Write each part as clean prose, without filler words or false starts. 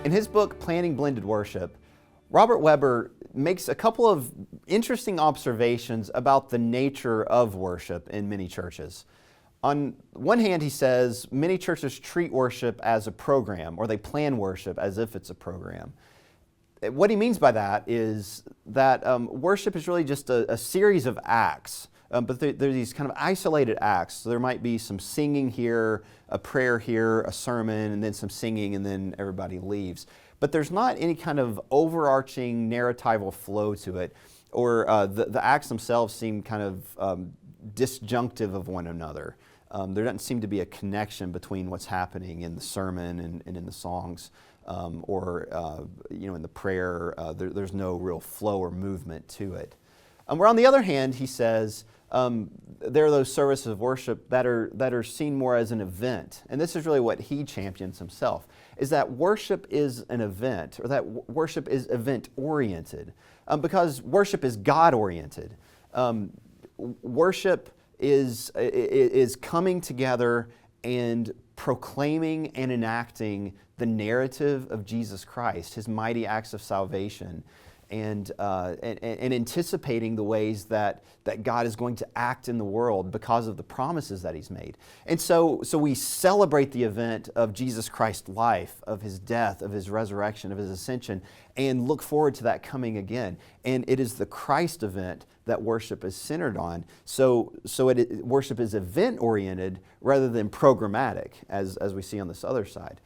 In his book, Planning Blended Worship, Robert Weber makes a couple of interesting observations about the nature of worship in many churches. On one hand, he says many churches treat worship as a program, or they plan worship as if it's a program. What he means by that is that worship is really just a series of acts, but they're these kind of isolated acts. So there might be some singing here, a prayer here, a sermon, and then some singing, and then everybody leaves. But there's not any kind of overarching narratival flow to it, or the acts themselves seem kind of disjunctive of one another. There doesn't seem to be a connection between what's happening in the sermon and in the songs, or in the prayer. There's no real flow or movement to it. Where on the other hand, he says there are those services of worship that are seen more as an event, and this is really what he champions himself: is that worship is an event, or that worship is event-oriented, because worship is God-oriented. Worship is coming together and proclaiming and enacting the narrative of Jesus Christ, His mighty acts of salvation, and anticipating the ways that God is going to act in the world because of the promises that He's made. And so we celebrate the event of Jesus Christ's life, of His death, of His resurrection, of His ascension, and look forward to that coming again. And it is the Christ event that worship is centered on. So worship is event-oriented rather than programmatic, as we see on this other side.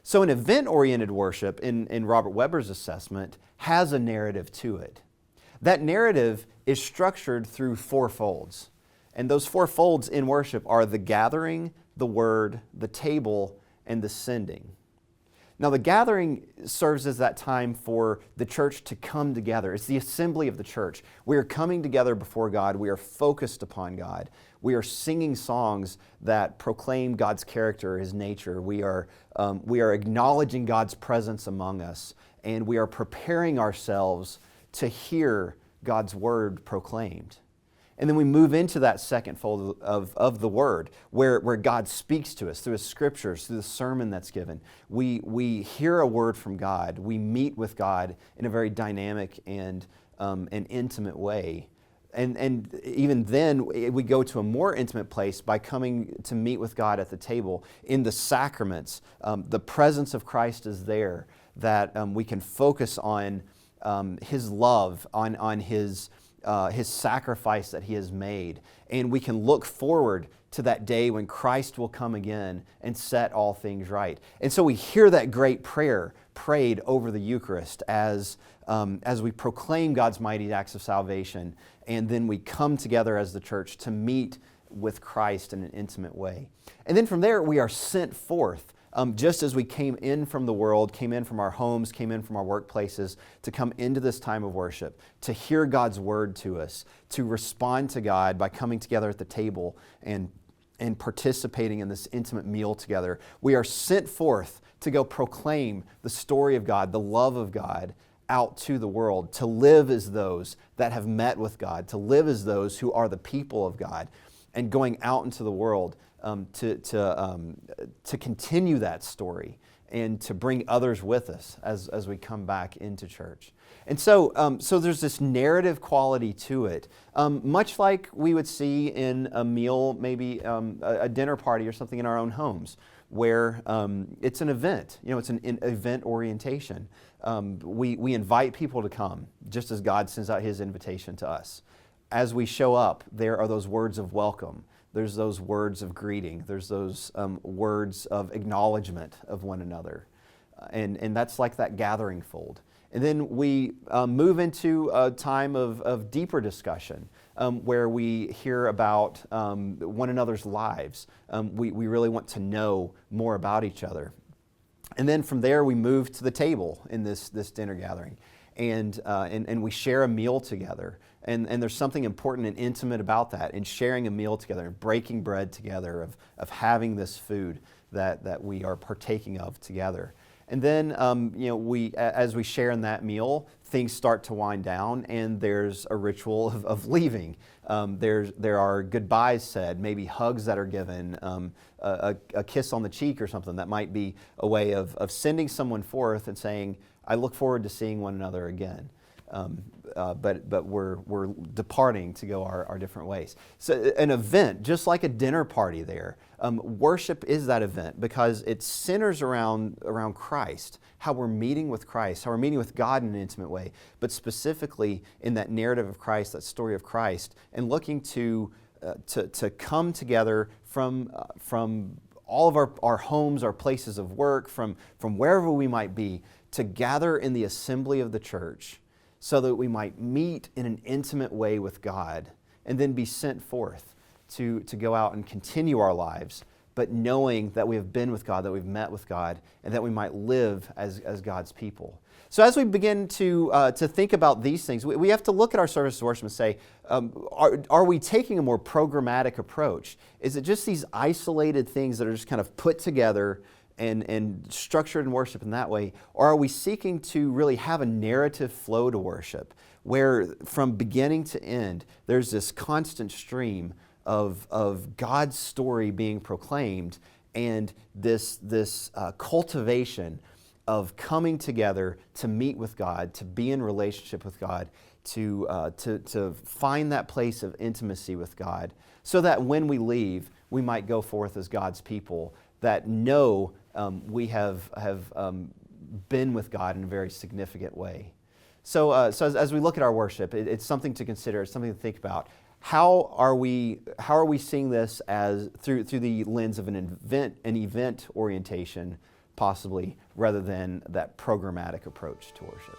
So an event-oriented worship, in Robert Weber's assessment, has a narrative to it. That narrative is structured through four folds. And those four folds in worship are the gathering, the word, the table, and the sending. Now, the gathering serves as that time for the church to come together. It's the assembly of the church. We are coming together before God. We are focused upon God. We are singing songs that proclaim God's character, His nature. We are acknowledging God's presence among us, and we are preparing ourselves to hear God's word proclaimed. And then we move into that second fold of the Word, where God speaks to us through His Scriptures, through the sermon that's given. We hear a word from God. We meet with God in a very dynamic and an intimate way. And even then, we go to a more intimate place by coming to meet with God at the table in the sacraments. The presence of Christ is there, that we can focus on His love, on His sacrifice that He has made. And we can look forward to that day when Christ will come again and set all things right. And so we hear that great prayer prayed over the Eucharist as we proclaim God's mighty acts of salvation, and then we come together as the church to meet with Christ in an intimate way. And then from there we are sent forth. Just as we came in from the world, came in from our homes, came in from our workplaces, to come into this time of worship, to hear God's word to us, to respond to God by coming together at the table and participating in this intimate meal together. We are sent forth to go proclaim the story of God, the love of God, out to the world, to live as those that have met with God, to live as those who are the people of God, and going out into the world to continue that story and to bring others with us as we come back into church. And so there's this narrative quality to it, much like we would see in a meal, maybe a dinner party or something in our own homes, where it's an event. It's an event orientation. We invite people to come, just as God sends out His invitation to us. As we show up, there are those words of welcome. There's those words of greeting. There's those words of acknowledgement of one another. And that's like that gathering fold. And then we move into a time of deeper discussion, where we hear about one another's lives. We really want to know more about each other. And then from there we move to the table in this dinner gathering. And we share a meal together. And there's something important and intimate about that, in sharing a meal together, and breaking bread together, of having this food that we are partaking of together. And then, as we share in that meal, things start to wind down, and there's a ritual of leaving. There are goodbyes said, maybe hugs that are given, a kiss on the cheek or something that might be a way of sending someone forth and saying, I look forward to seeing one another again. But we're departing to go our different ways. So an event, just like a dinner party there, worship is that event because it centers around Christ, how we're meeting with Christ, how we're meeting with God in an intimate way, but specifically in that narrative of Christ, that story of Christ, and looking to come together from all of our homes, our places of work, from wherever we might be, to gather in the assembly of the church, so that we might meet in an intimate way with God and then be sent forth to go out and continue our lives, but knowing that we have been with God, that we've met with God, and that we might live as God's people. So as we begin to think about these things, we have to look at our service of worship and say, are we taking a more programmatic approach? Is it just these isolated things that are just kind of put together and structured in worship in that way? Or are we seeking to really have a narrative flow to worship where from beginning to end there's this constant stream of God's story being proclaimed and this cultivation of coming together to meet with God, to be in relationship with God, to find that place of intimacy with God, so that when we leave, we might go forth as God's people that know we have been with God in a very significant way. So as we look at our worship, it's something to consider, it's something to think about. How are we seeing this as through the lens of an event orientation, possibly, rather than that programmatic approach to worship?